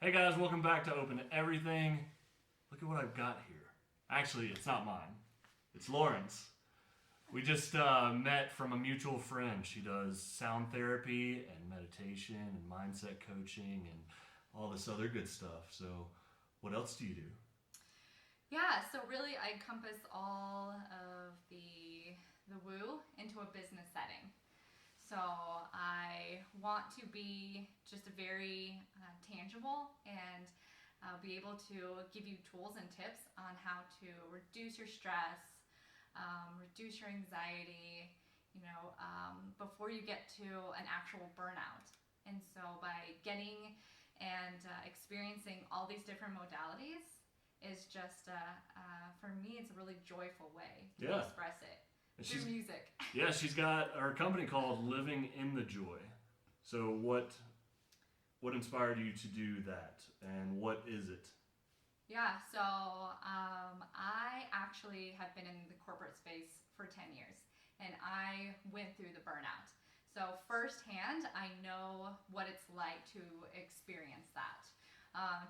Hey guys, welcome back to Open to Everything. Look at what I've got here. Actually, it's not mine. It's Lauren's. We just met from a mutual friend. She does sound therapy and meditation and mindset coaching and all this other good stuff. So, what else do you do? Yeah, so really I encompass all of the woo into a business setting. So I want to be just a very tangible and be able to give you tools and tips on how to reduce your stress, reduce your anxiety, before you get to an actual burnout. And so by getting and experiencing all these different modalities is just, for me, it's a really joyful way to express it through music. Yeah, she's got her company called Living in the Joy. So what inspired you to do that, and what is it? Yeah, so I actually have been in the corporate space for 10 years, and I went through the burnout. So firsthand, I know what it's like to experience that.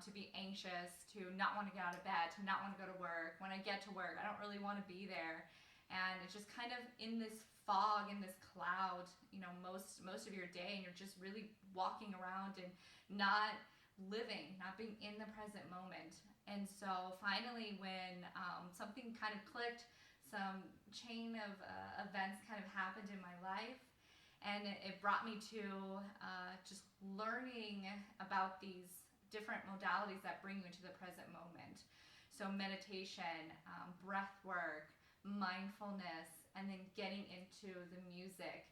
To be anxious, to not want to get out of bed, to not want to go to work. When I get to work, I don't really want to be there. And it's just kind of in this fog, in this cloud, most of your day, and you're just really walking around and not living, not being in the present moment. And so finally, when something kind of clicked, some chain of events kind of happened in my life, and it brought me to just learning about these different modalities that bring you into the present moment. So meditation, breath work, mindfulness, and then getting into the music,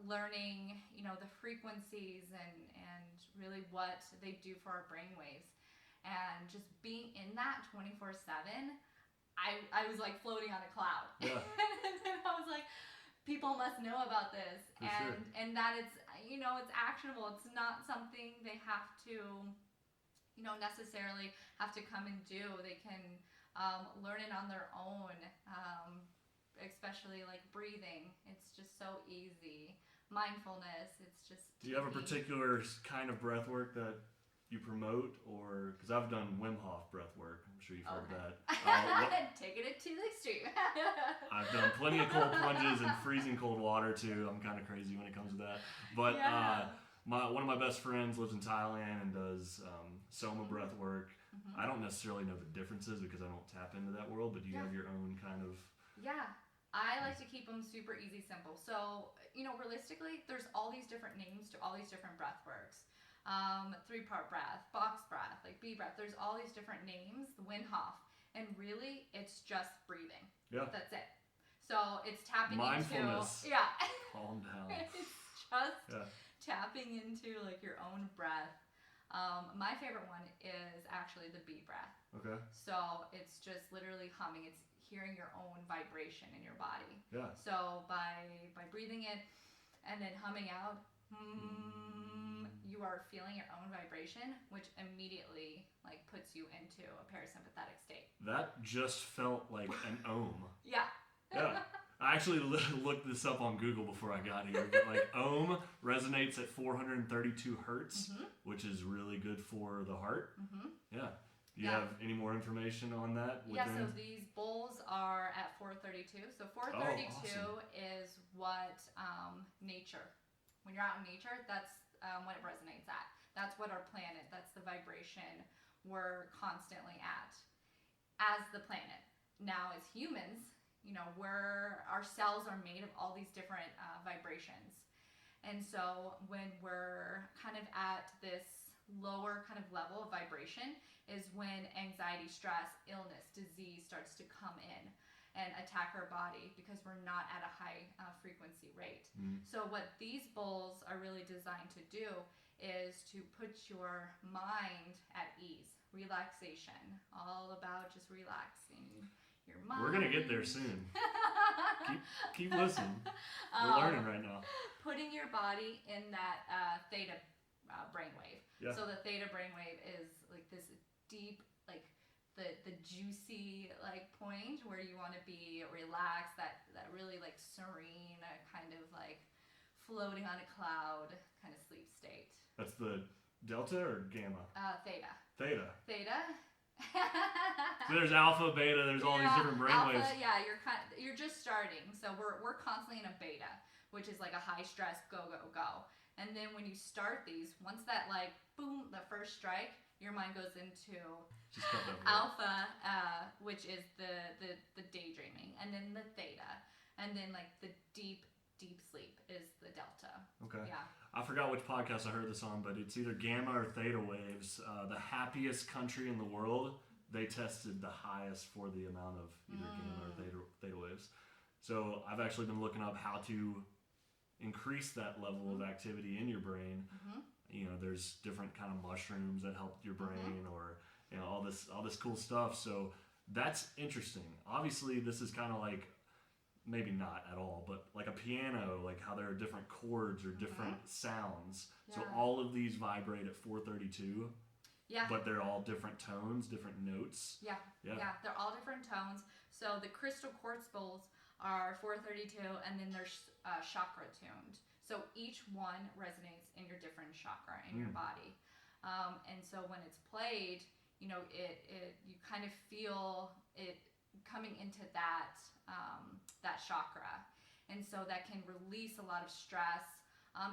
learning, the frequencies and really what they do for our brainwaves. And just being in that 24/7, I was like floating on a cloud. Yeah. And I was like, people must know about this. And that it's actionable. It's not something they have to necessarily have to come and do. They can learn it on their own, especially like breathing. It's just so easy. Mindfulness, it's just Do you have a particular kind of breath work that you promote, or because I've done Wim Hof breath work? I'm sure you've heard that. Taking it to the extreme. I've done plenty of cold plunges and freezing cold water too. I'm kind of crazy when it comes to that. But one of my best friends lives in Thailand and does soma breath work. I don't necessarily know the differences because I don't tap into that world, but do you have your own kind of... Yeah, I like to keep them super easy, simple. So, realistically, there's all these different names to all these different breath works. 3-part breath, box breath, like bee breath. There's all these different names, the Wim Hof. And really, it's just breathing. Yeah. That's it. So it's tapping Mindfulness. into... Yeah. Calm down. It's just tapping into like your own breath. My favorite one is actually the bee breath. Okay. So it's just literally humming. It's hearing your own vibration in your body. Yeah. So by breathing in and then humming out, you are feeling your own vibration, which immediately like puts you into a parasympathetic state. That just felt like an ohm. Yeah. Yeah. I actually looked this up on Google before I got here. But like ohm resonates at 432 hertz, which is really good for the heart. Yeah. Do you have any more information on that? Yeah, so these bowls are at 432. So 432 is what nature, when you're out in nature, that's what it resonates at. That's what our planet, that's the vibration we're constantly at as the planet. Now as humans, our cells are made of all these different vibrations. And so when we're kind of at this lower kind of level of vibration is when anxiety, stress, illness, disease starts to come in and attack our body because we're not at a high frequency rate. So what these bowls are really designed to do is to put your mind at ease, relaxation, all about just relaxing your mind. We're gonna get there soon. keep listening. We're learning right now. Putting your body in that theta brainwave. Yeah. So the theta brainwave is like this deep, like the juicy like point where you want to be relaxed, that really like serene, kind of like floating on a cloud kind of sleep state. That's the Delta or gamma? Theta. Theta. Theta. So there's alpha, beta. There's all these different brainwaves. Alpha, yeah, you're just starting. So we're constantly in a beta, which is like a high stress go go go. And then when you start these, once that like boom, the first strike, your mind goes into alpha, which is the daydreaming, and then the theta, and then like the deep sleep is the delta. Okay. Yeah. I forgot which podcast I heard this on, but it's either gamma or theta waves. The happiest country in the world, they tested the highest for the amount of either gamma or theta waves. So I've actually been looking up how to increase that level of activity in your brain. You know, there's different kind of mushrooms that help your brain, or you know, all this cool stuff. So that's interesting. Obviously, this is kind of like, maybe not at all, but like a piano, like how there are different chords or different sounds. Yeah. So all of these vibrate at 432. Yeah. But they're all different tones, different notes. Yeah. They're all different tones. So the crystal quartz bowls are 432, and then they're chakra tuned. So each one resonates in your different chakra in your body. And so when it's played, you know, you kind of feel it coming into that chakra, and so that can release a lot of stress,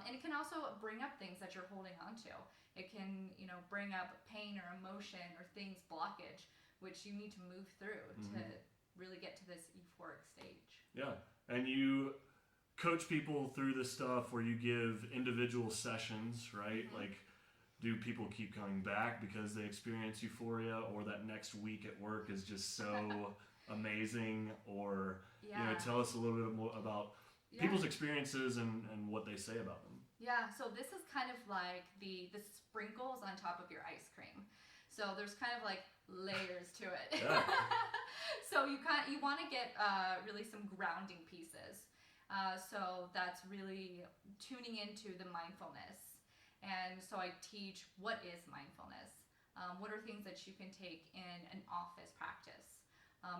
and it can also bring up things that you're holding on to. It can, you know, bring up pain or emotion or things, blockage, which you need to move through to really get to this euphoric stage. Yeah, and you coach people through this stuff where you give individual sessions, right? Like, do people keep coming back because they experience euphoria, or that next week at work is just so amazing? Or you know, tell us a little bit more about people's experiences and what they say about them. Yeah, so this is kind of like the sprinkles on top of your ice cream. So there's kind of like layers to it. Yeah. So you want to get really some grounding pieces. So that's really tuning into the mindfulness. And so I teach what is mindfulness. What are things that you can take in an office practice,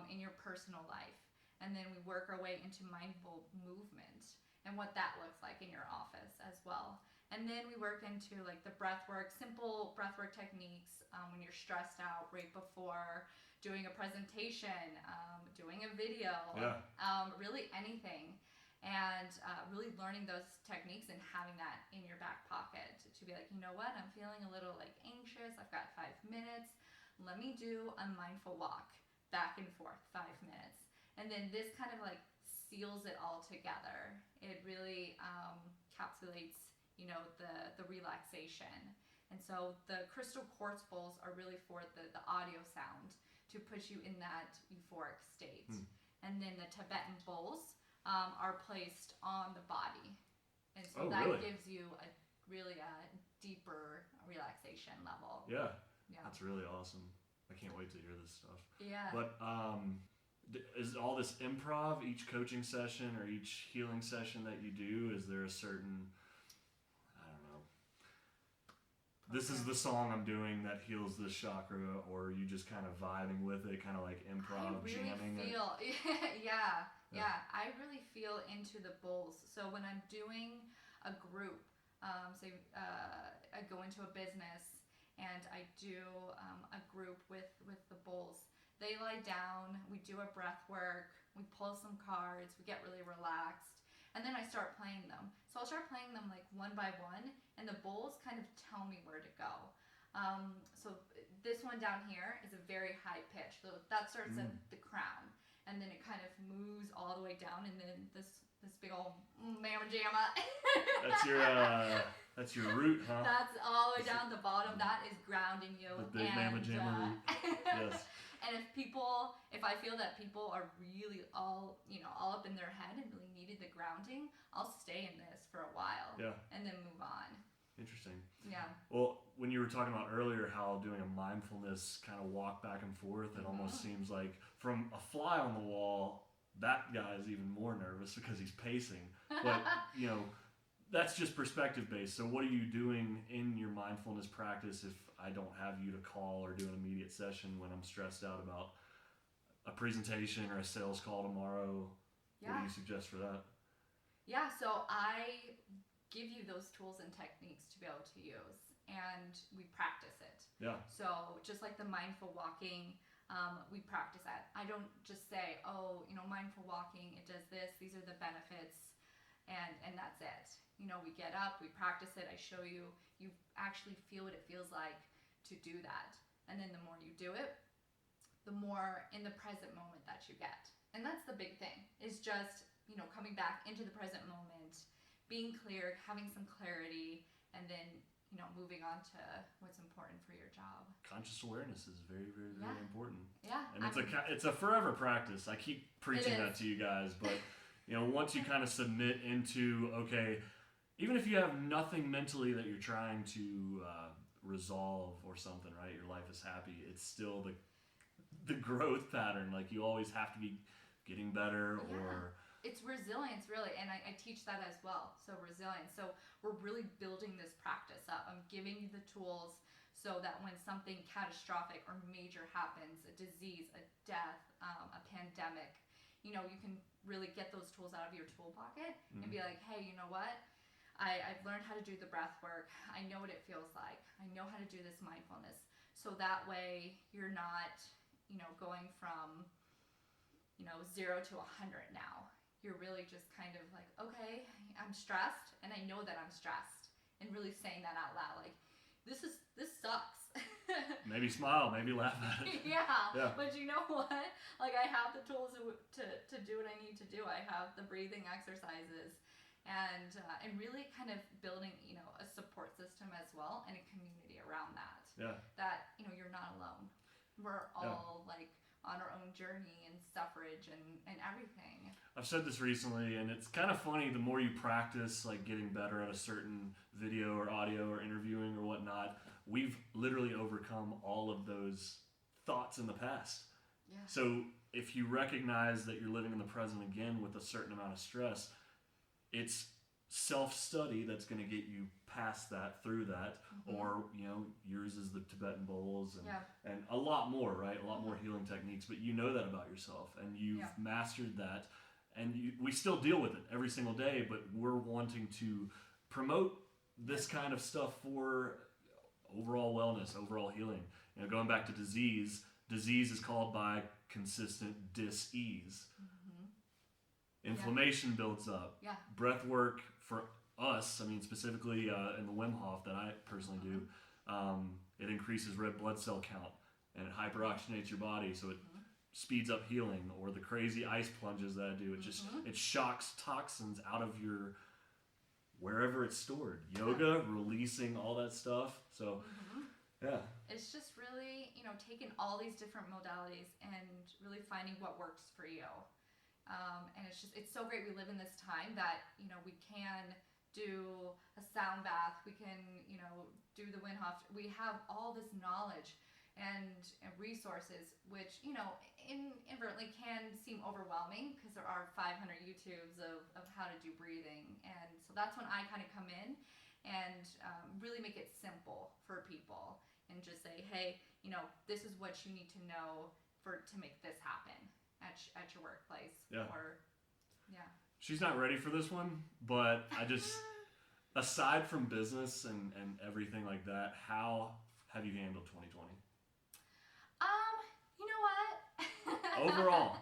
in your personal life. And then we work our way into mindful movement and what that looks like in your office as well. And then we work into like the breathwork, simple breathwork techniques when you're stressed out right before doing a presentation, doing a video, really anything. And really learning those techniques and having that in your back pocket to be like, you know what, I'm feeling a little like anxious. I've got 5 minutes. Let me do a mindful walk back and forth, 5 minutes. And then this kind of like seals it all together. It really encapsulates, you know, the relaxation. And so the crystal quartz bowls are really for the audio sound to put you in that euphoric state. And then the Tibetan bowls are placed on the body. And so that gives you a really deeper relaxation level. Yeah. That's really awesome. I can't wait to hear this stuff. Yeah. But is all this improv, each coaching session or each healing session that you do, is there a certain, I don't know, this is the song I'm doing that heals this chakra, or are you just kind of vibing with it, kind of like improv, jamming? I really feel into the bowls. So when I'm doing a group, say I go into a business and I do a group with the bowls. They lie down, we do a breath work, we pull some cards, we get really relaxed, and then I start playing them. So I'll start playing them like one by one, and the bowls kind of tell me where to go. So this one down here is a very high pitch. So that starts at the crown, and then it kind of moves all the way down, and then this big old mamma jamma. That's your root, huh? That's all the way down the bottom. That is grounding you. The big mamma jamma root. Yes. And if I feel that people are really all up in their head and really needed the grounding, I'll stay in this for a while. Yeah. And then move on. Interesting. Yeah. Well, when you were talking about earlier how doing a mindfulness kind of walk back and forth, it almost seems like from a fly on the wall, that guy is even more nervous because he's pacing. But, you know, that's just perspective based. So what are you doing in your mindfulness practice if I don't have you to call or do an immediate session when I'm stressed out about a presentation or a sales call tomorrow? Yeah. What do you suggest for that? Yeah, so I give you those tools and techniques to be able to use. and we practice it. Yeah. So just like the mindful walking, we practice that. I don't just say, oh, mindful walking, it does this, these are the benefits, and that's it. We get up, we practice it, I show you, you actually feel what it feels like to do that. And then the more you do it, the more in the present moment that you get. And that's the big thing, is just, coming back into the present moment, being clear, having some clarity, and then, moving on to what's important for your job. Conscious awareness is very, very, very important. Yeah. And it's a forever practice. I keep preaching that to you guys, but once you kind of submit into, okay, even if you have nothing mentally that you're trying to resolve or something, right? Your life is happy. It's still the growth pattern. Like, you always have to be getting better, or it's resilience, really, and I teach that as well. So resilience. So we're really building this practice up. I'm giving you the tools so that when something catastrophic or major happens, a disease, a death, a pandemic, you can really get those tools out of your tool pocket and be like, hey, you know what? I've learned how to do the breath work. I know what it feels like. I know how to do this mindfulness. So that way you're not, going from, 0 to 100 now. You're really just kind of like, okay, I'm stressed, and I know that I'm stressed, and really saying that out loud, like, this sucks. Maybe smile, maybe laugh at it. Yeah. But you know what? Like, I have the tools to do what I need to do. I have the breathing exercises, and really kind of building, a support system as well, and a community around that. Yeah. That, you're not alone. We're all like on our own journey and suffrage and everything. I've said this recently, and it's kind of funny, the more you practice, like, getting better at a certain video or audio or interviewing or whatnot, we've literally overcome all of those thoughts in the past. Yeah. So if you recognize that you're living in the present again with a certain amount of stress, it's self-study that's going to get you past that, through that, or yours is the Tibetan Bowls and a lot more, right? A lot more healing techniques, but you know that about yourself, and you've mastered that, and we still deal with it every single day, but we're wanting to promote this kind of stuff for overall wellness, overall healing. Going back to disease is called by consistent dis-ease. Inflammation builds up. Yeah. Breath work for us, specifically in the Wim Hof that I personally do, it increases red blood cell count, and it hyperoxygenates your body, so it speeds up healing. Or the crazy ice plunges that I do, it shocks toxins out of your wherever it's stored. Yoga, releasing all that stuff. So it's just really, taking all these different modalities and really finding what works for you. And it's so great we live in this time that, we can do a sound bath, we can, do the Wim Hof. We have all this knowledge and resources, which, inadvertently can seem overwhelming, because there are 500 YouTubes of how to do breathing. And so that's when I kind of come in and really make it simple for people and just say, hey, this is what you need to know to make this happen at your workplace. She's not ready for this one, but I just aside from business and everything like that, how have you handled 2020? You know what? Overall,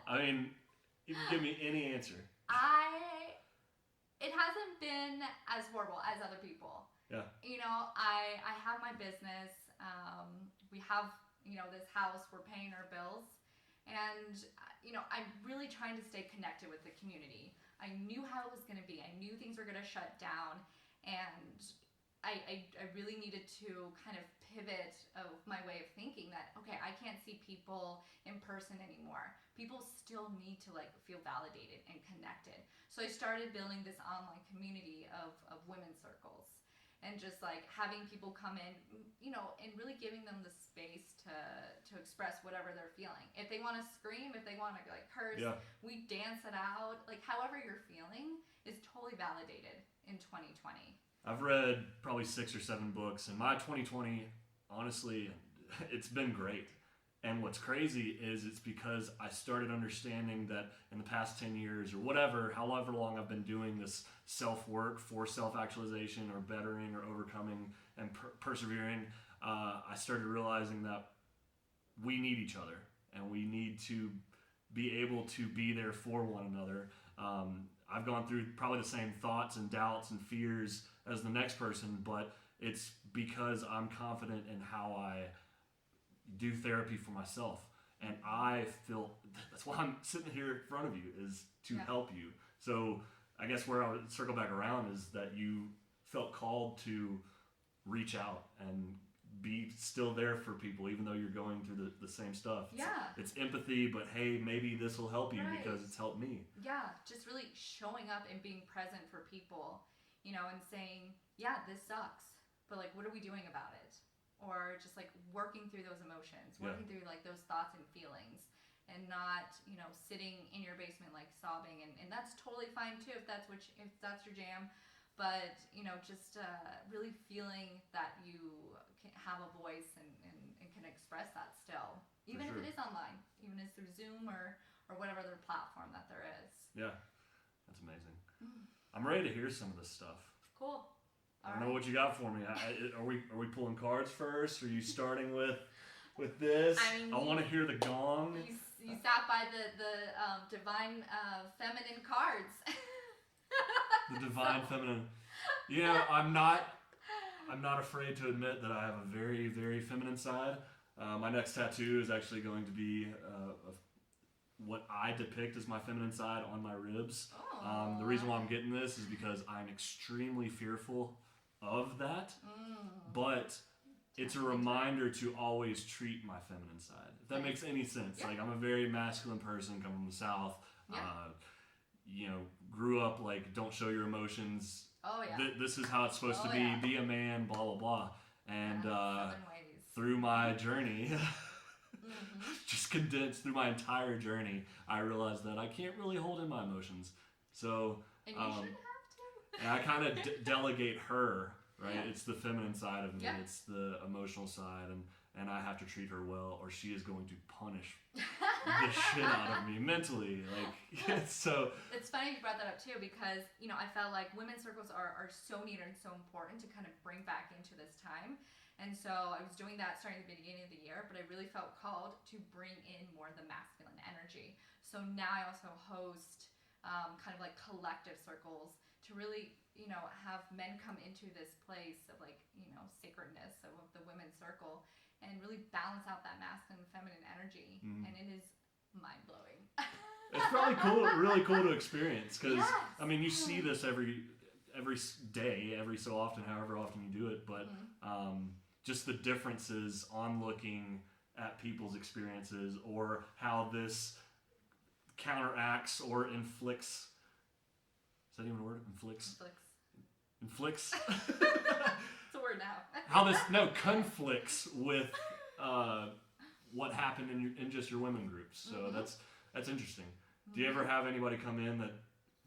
you can give me any answer. It hasn't been as horrible as other people. Yeah. I have my business. We have, this house, we're paying our bills. And, I'm really trying to stay connected with the community. I knew how it was going to be. I knew things were going to shut down. And I really needed to kind of pivot of my way of thinking that, okay, I can't see people in person anymore. People still need to feel validated and connected. So I started building this online community of women's circles. And just having people come in, and really giving them the space to express whatever they're feeling. If they want to scream, if they want to curse, we dance it out. However you're feeling is totally validated in 2020. I've read probably 6 or 7 books, and my 2020, honestly, it's been great. And what's crazy is it's because I started understanding that in the past 10 years or whatever, however long I've been doing this self-work for self-actualization or bettering or overcoming and persevering, I started realizing that we need each other and we need to be able to be there for one another. I've gone through probably the same thoughts and doubts and fears as the next person, but it's because I'm confident in how I do therapy for myself. And I feel that's why I'm sitting here in front of you, is to help you. So I guess where I would circle back around is that you felt called to reach out and be still there for people, even though you're going through the same stuff. It's empathy, but hey, maybe this will help you because it's helped me. Yeah, just really showing up and being present for people, you know, and saying, yeah, this sucks, but like, what are we doing about it? Or just like working through those emotions, working through like those thoughts and feelings, and not, you know, sitting in your basement like sobbing, and that's totally fine too if that's your jam. But, you know, just really feeling that you can have a voice and can express that still, even if it is online, even if it's through Zoom or whatever other platform that there is. Yeah, that's amazing. I'm ready to hear some of this stuff. Cool. I don't know what you got for me. Are we pulling cards first? Are you starting with this? I mean, I want to hear the gong. You sat by the divine feminine cards. The divine feminine. Yeah, I'm not afraid to admit that I have a very, very feminine side. My next tattoo is actually going to be what I depict as my feminine side on my ribs. The reason why I'm getting this is because I'm extremely fearful of that, but it's a reminder to always treat my feminine side, if that makes any sense. Like, I'm a very masculine person coming from the South. You know, grew up like, don't show your emotions. This is how it's supposed to be a man, blah blah blah. And through my journey, just condensed through my entire journey, I realized that I can't really hold in my emotions. So and you shouldn't have to. And I kind of delegate her, right? It's the feminine side of me. It's the emotional side, and I have to treat her well, or she is going to punish the shit out of me mentally. Like, so. It's funny you brought that up too, because, you know, I felt like women's circles are so needed and so important to kind of bring back into this time. And so I was doing that starting at the beginning of the year, but I really felt called to bring in more of the masculine energy. So now I also host kind of like collective circles to really, you know, have men come into this place of like, you know, sacredness of the women's circle and really balance out that masculine and feminine energy. And it is mind-blowing. It's probably cool, really cool to experience, because I mean, you see this every day, every so often, however often you do it, but just the differences on looking at people's experiences, or how this counteracts or inflicts. Is that even a word? Inflicts. Inflicts. It's a word now. How this conflicts with what happened in just your women groups. So that's interesting. Do you ever have anybody come in that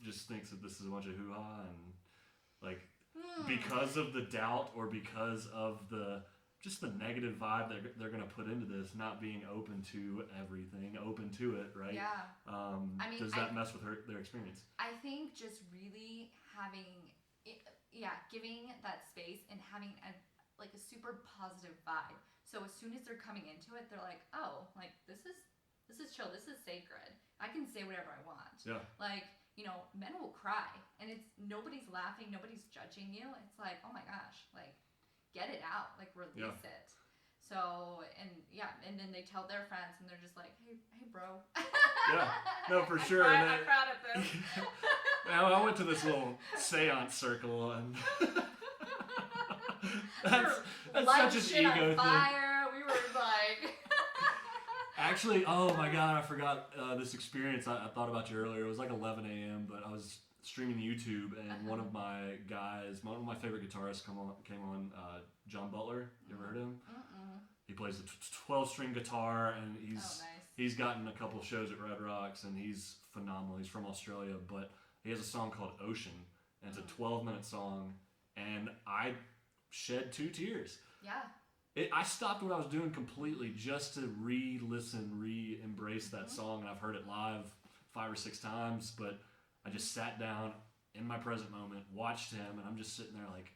just thinks that this is a bunch of hoo-ha, and like because of the doubt or because of the negative vibe that they're going to put into this, not being open to everything, open to it, right? Yeah. I mean, does that mess with their experience? I think just really giving that space and having a super positive vibe. So as soon as they're coming into it, they're like, oh, like this is chill, this is sacred. I can say whatever I want. Yeah. Like, you know, men will cry, and nobody's laughing, nobody's judging you. It's like, oh my gosh, like, get it out, like, release it. So, and then they tell their friends, and they're just like, hey bro. Yeah, no, for sure. I'm proud of them. Now, I went to this little seance circle, and that's such an ego thing. We were like... Actually, oh my god, I forgot this experience. I thought about you earlier. It was like 11 a.m., but I was streaming YouTube, and one of my favorite guitarists came on, John Butler. You ever heard of him? He plays a 12-string guitar, and he's gotten a couple shows at Red Rocks, and he's phenomenal. He's from Australia, but he has a song called Ocean, and it's a 12-minute song, and I shed 2 tears. Yeah. I stopped what I was doing completely just to re-listen, re-embrace that song, and I've heard it live 5 or 6 times, but I just sat down in my present moment, watched him, and I'm just sitting there like,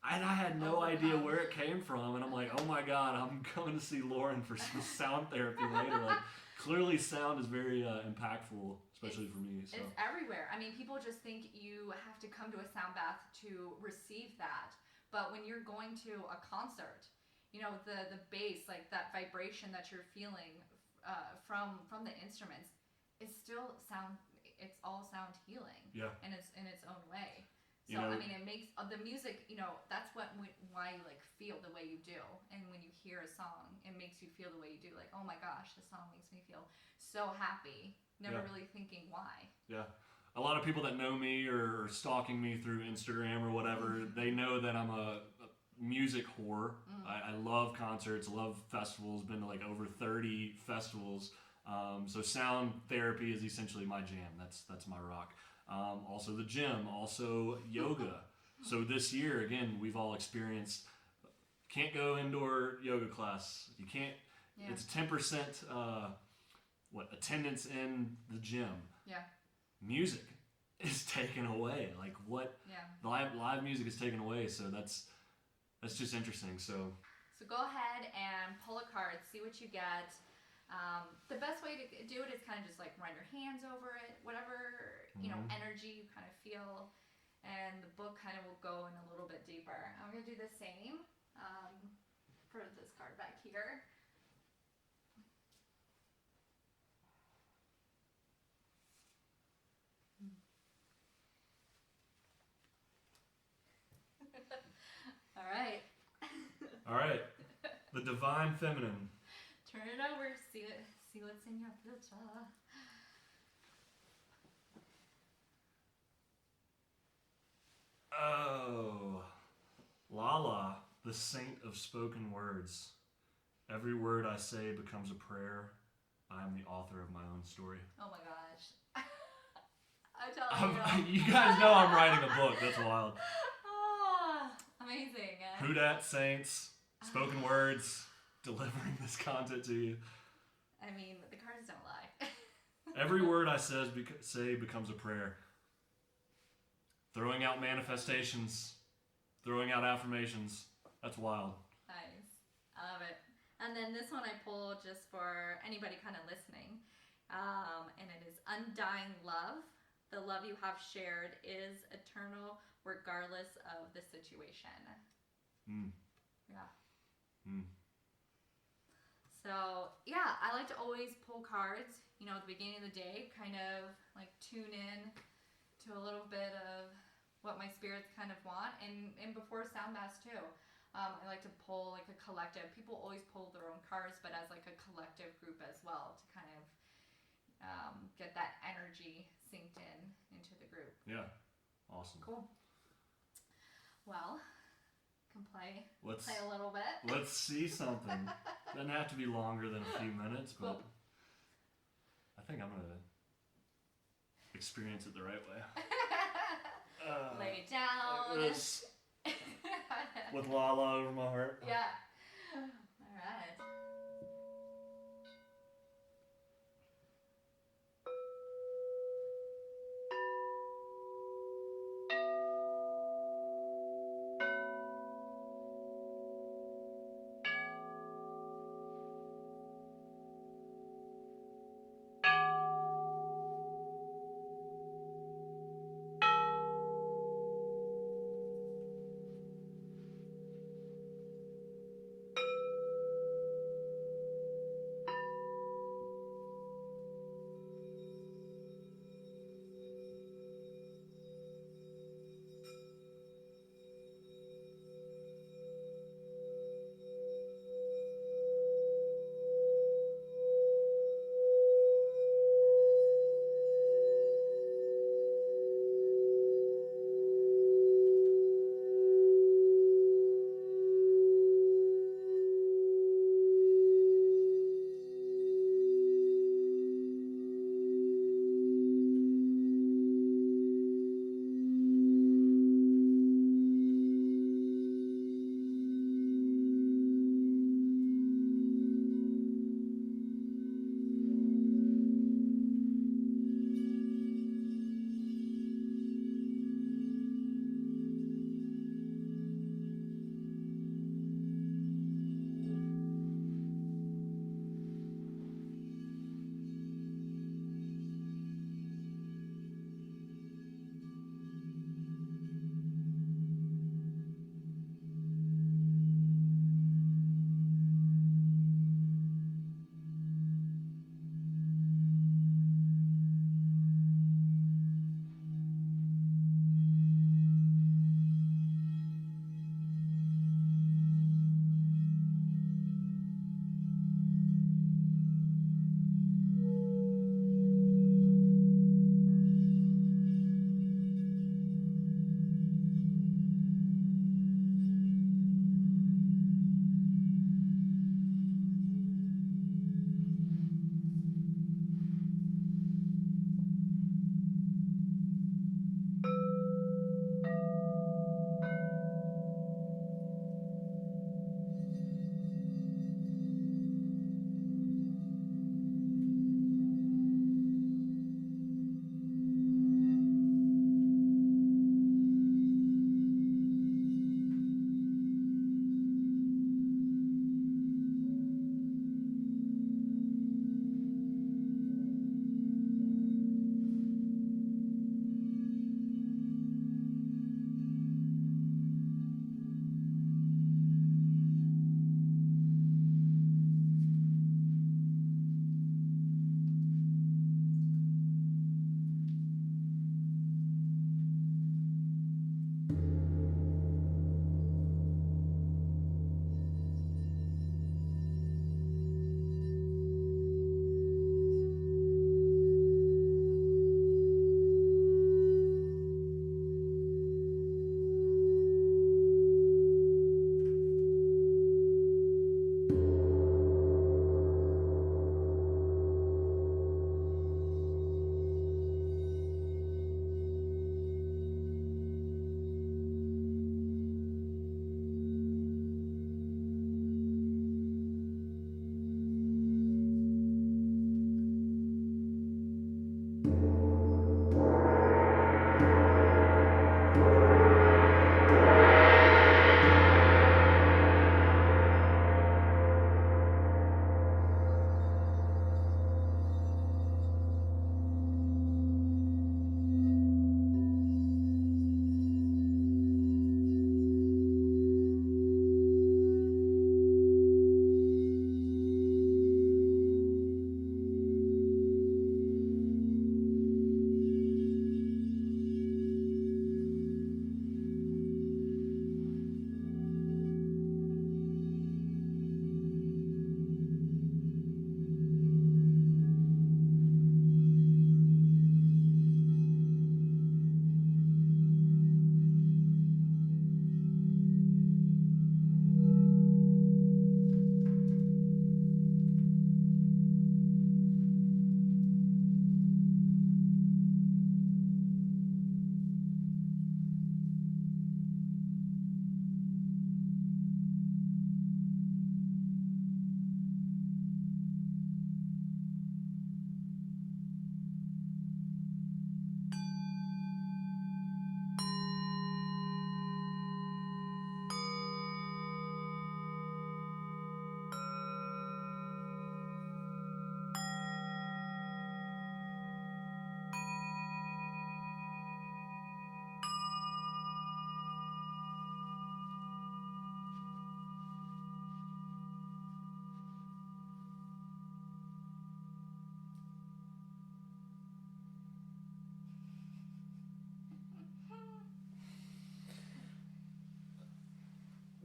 and I had no idea where it came from, and I'm like, oh my God, I'm coming to see Lauren for some sound therapy later. Like, clearly sound is very impactful, especially for me. So. It's everywhere. I mean, people just think you have to come to a sound bath to receive that, but when you're going to a concert, you know, the bass, like that vibration that you're feeling from the instruments, is still sound. It's all sound healing. Yeah. And it's in its own way. You So know, I mean, it makes the music. You know, that's why you like feel the way you do. And when you hear a song, it makes you feel the way you do. Like, oh my gosh, this song makes me feel so happy. Never really thinking why. Yeah. A lot of people that know me or stalking me through Instagram or whatever, they know that I'm a music whore. I love concerts, love festivals, been to like over 30 festivals. So sound therapy is essentially my jam. That's my rock. Also the gym, also yoga. So this year, again, we've all experienced, can't go indoor yoga class. You can't, it's 10% attendance in the gym. Yeah. Music is taken away. Like what? Yeah. Live music is taken away. So that's just interesting. So go ahead and pull a card, see what you get. The best way to do it is kind of just like run your hands over it, whatever, you know, energy you kind of feel, and the book kind of will go in a little bit deeper. I'm going to do the same for this card back here. All right. The Divine Feminine. Turn it over, see what's in your filter. Oh, Lala, the saint of spoken words. Every word I say becomes a prayer. I am the author of my own story. Oh my gosh. I'm telling you guys know I'm writing a book. That's wild. Oh, amazing. Who dat saints, spoken words, delivering this content to you. I mean, the cards don't lie. Every word I say becomes a prayer. Throwing out manifestations, throwing out affirmations. That's wild. Nice. I love it. And then this one I pulled just for anybody kind of listening. And it is undying love. The love you have shared is eternal regardless of the situation. Yeah. So, yeah, I like to always pull cards, you know, at the beginning of the day, kind of like tune in to a little bit of what my spirits kind of want, and before sound baths too. I like to pull like a collective. People always pull their own cards, but as like a collective group as well to kind of get that energy synced into the group. Yeah, awesome. Cool. Well, can play a little bit. Let's see something. Doesn't have to be longer than a few minutes, but I think I'm gonna experience it the right way. Lay it down. With Lala over my heart. Yeah. All right.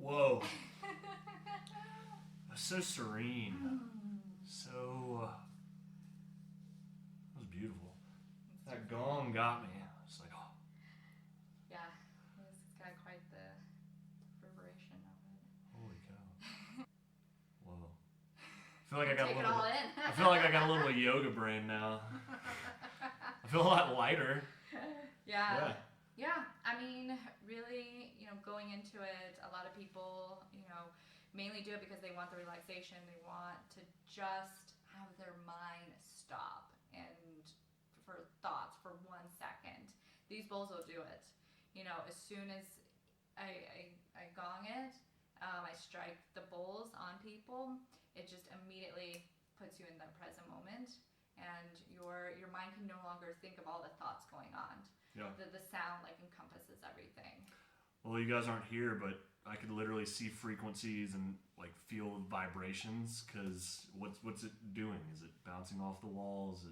Whoa. That's so serene. So, that was beautiful. That gong got me. It's like, oh. Yeah, it's got quite the reverberation of it. Holy cow. Whoa. I feel like I got Take a it little. all in. I feel like I got a little yoga brain now. I feel a lot lighter. Yeah. Yeah. I mean, really, going into it, a lot of people, mainly do it because they want the relaxation. They want to just have their mind stop and for thoughts for 1 second. These bowls will do it. As soon as I gong it, I strike the bowls on people, it just immediately puts you in the present moment, and your mind can no longer think of all the thoughts going on. Yeah. The sound encompasses everything. Well, you guys aren't here, but I could literally see frequencies and feel vibrations. Because what's it doing? Is it bouncing off the walls?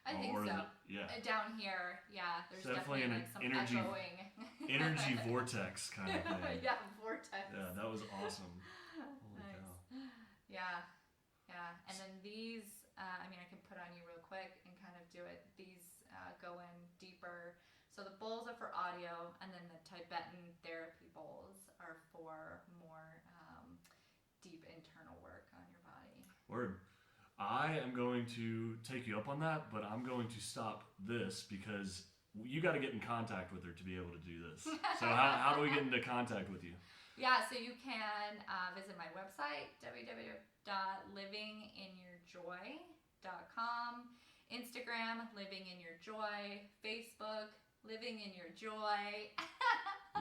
I think so. Yeah. Down here, yeah, there's definitely an some energy echoing. energy vortex kind of thing. Yeah, vortex. Yeah, that was awesome. Holy Nice. cow. Yeah. And then these, I can put on you real quick and kind of do it. These go in deeper. So the bowls are for audio, and then the Tibetan therapy bowls are for more deep internal work on your body. Word. I am going to take you up on that, but I'm going to stop this because you got to get in contact with her to be able to do this. So how do we get into contact with you? Yeah, so you can visit my website, www.livinginyourjoy.com, Instagram, Living in Your Joy, Facebook, Living in Your Joy.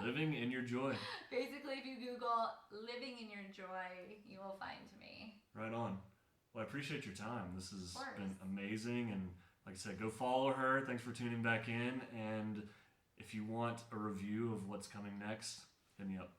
Living in Your Joy. Basically, if you Google Living in Your Joy, you will find me. Right on. Well, I appreciate your time. This has Of course. been amazing. And like I said, go follow her. Thanks for tuning back in. And if you want a review of what's coming next, hit me up.